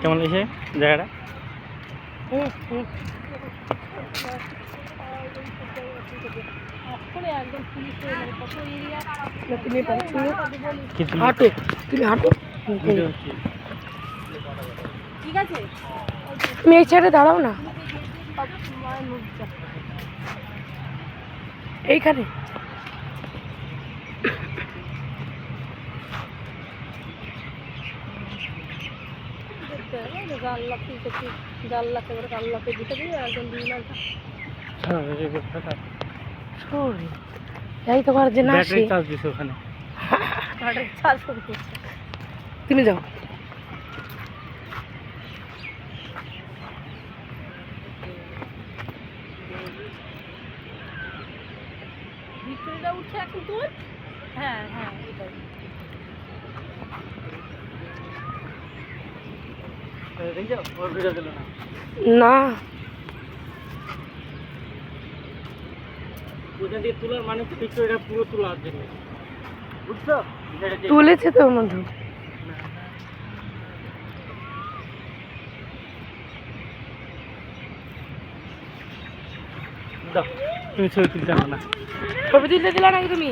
কেমন লাগছে জায়গাটা? ঠিক আছে, তুমি এই সাইডে দাঁড়াও না, এইখানে। যাই তোমার যে না আসে ওখানে তুমি যাও। ভিক্টোরিয়া উঠছে এখন তোর। হ্যাঁ হ্যাঁ এটাই। না তোলার মানে তো ভিক্টোরিয়া পুরো তোলার জন্য, বুঝছো? তুলেছে তো বন্ধু। তুমি ছবি তুলতে না, ছবি তুলতে দিলা নাকি তুমি?